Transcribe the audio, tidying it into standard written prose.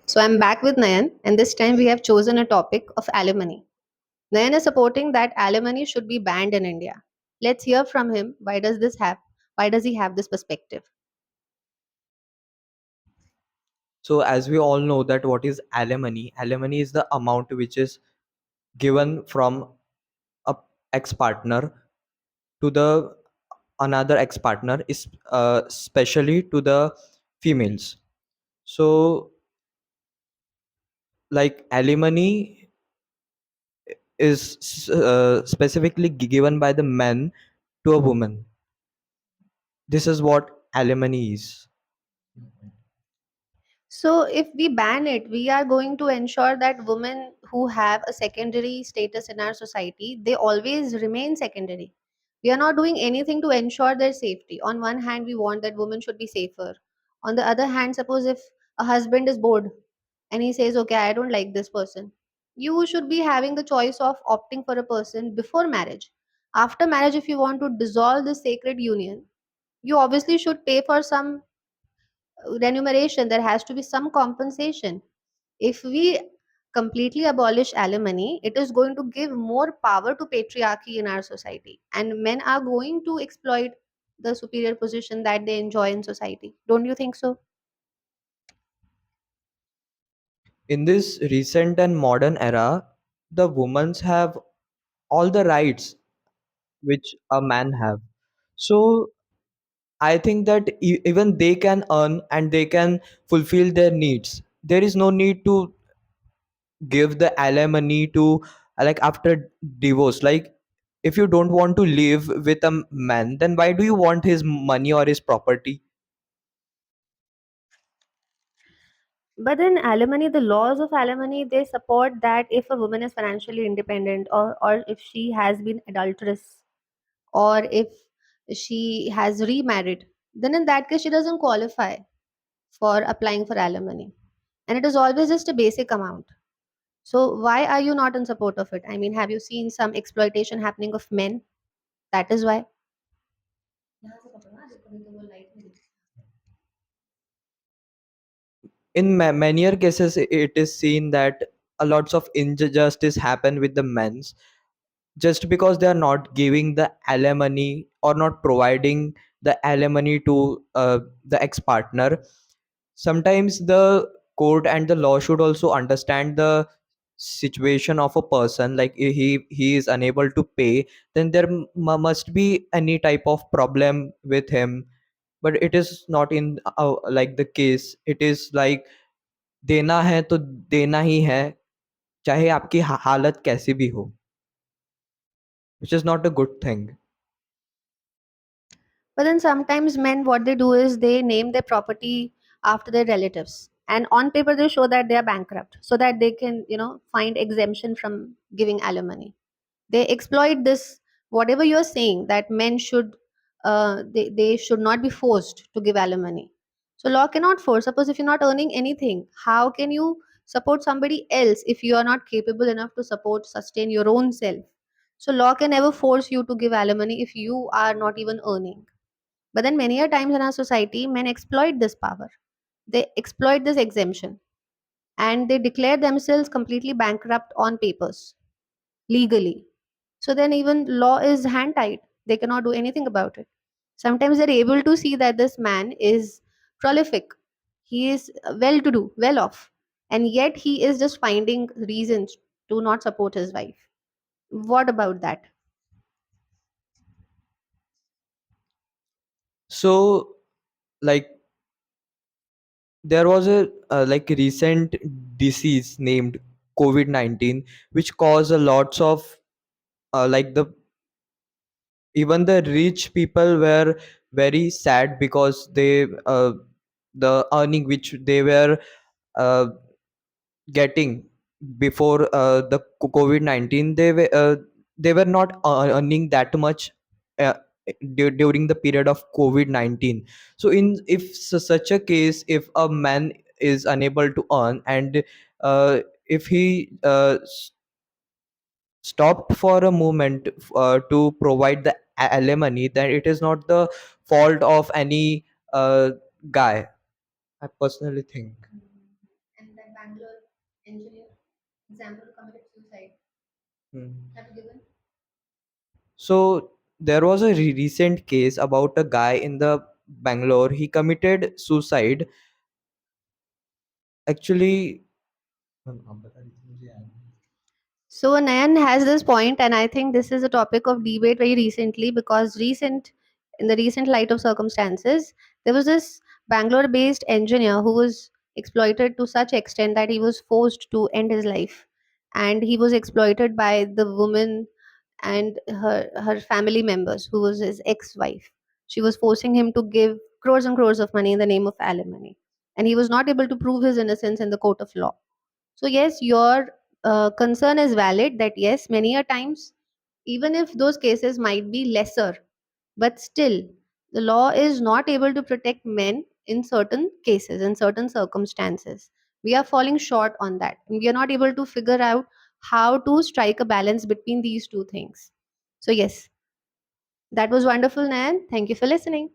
So I'm back with Nayan, and this time we have chosen a topic of alimony. Nayan is supporting that alimony should be banned in India. Let's hear from him. Why does he have this perspective? So, as we all know that what is alimony? Alimony is the amount which is given from a ex-partner to the another ex-partner, is especially to the females. So, like alimony is specifically given by the men to a woman. This is what alimony is. So if we ban it, we are going to ensure that women who have a secondary status in our society, they always remain secondary. We are not doing anything to ensure their safety. On one hand, we want that women should be safer. On the other hand, suppose if a husband is bored and he says, okay, I don't like this person, you should be having the choice of opting for a person before marriage. After marriage, if you want to dissolve this sacred union, you obviously should pay for some remuneration. There has to be some compensation. If we completely abolish alimony, it is going to give more power to patriarchy in our society, and men are going to exploit the superior position that they enjoy in society. Don't you think so? In this recent and modern era, the women have all the rights which a man have. So I think that even they can earn and they can fulfill their needs. There is no need to give the alimony to like after divorce. Like if you don't want to live with a man, then why do you want his money or his property? But in alimony, the laws of alimony, they support that if a woman is financially independent, or if she has been adulterous, or if she has remarried, then in that case she doesn't qualify for applying for alimony, and it is always just a basic amount. So why are you not in support of it? I mean, have you seen some exploitation happening of men? That is why. In many cases, it is seen that a lots of injustice happen with the men's just because they are not giving the alimony or not providing the alimony to the ex-partner. Sometimes the court and the law should also understand the situation of a person. Like he is unable to pay, then there must be any type of problem with him. But it is not in like the case. It is like देना है तो देना ही है, चाहे आपकी हालत कैसी भी हो, which is not a good thing. But then sometimes men, what they do is they name their property after their relatives, and on paper they show that they are bankrupt, so that they can, find exemption from giving alimony. They exploit this. Whatever you're saying, that men should, they should not be forced to give alimony. So law cannot force. Suppose if you're not earning anything, how can you support somebody else if you are not capable enough to sustain your own self? So law can never force you to give alimony if you are not even earning. But then many a times in our society, men exploit this power. They exploit this exemption, and they declare themselves completely bankrupt on papers, legally. So then even law is hand tied. They cannot do anything about it. Sometimes they're able to see that this man is prolific. He is well to do, well off. And yet he is just finding reasons to not support his wife. What about that? So like there was a like recent disease named COVID-19 which caused a lots of like the even the rich people were very sad because the earning which they were uh, getting before the COVID-19, they were not earning that much uh, during the period of COVID-19. So in if such a case, if a man is unable to earn and if he stopped for a moment to provide the alimony, then it is not the fault of any guy, I personally think. Bangalore engineer example committed suicide. Hmm. Have you given? So there was a recent case about a guy in the Bangalore. He committed suicide. Actually, So Nayan has this point, and I think this is a topic of debate very recently because in the recent light of circumstances, there was this Bangalore-based engineer who was exploited to such extent that he was forced to end his life, and he was exploited by the woman and her family members, who was his ex-wife. She was forcing him to give crores and crores of money in the name of alimony, and he was not able to prove his innocence in the court of law. So yes, your concern is valid that yes, many a times, even if those cases might be lesser, but still, the law is not able to protect men in certain cases, in certain circumstances. We are falling short on that. And we are not able to figure out how to strike a balance between these two things. So yes, that was wonderful, Nan. Thank you for listening.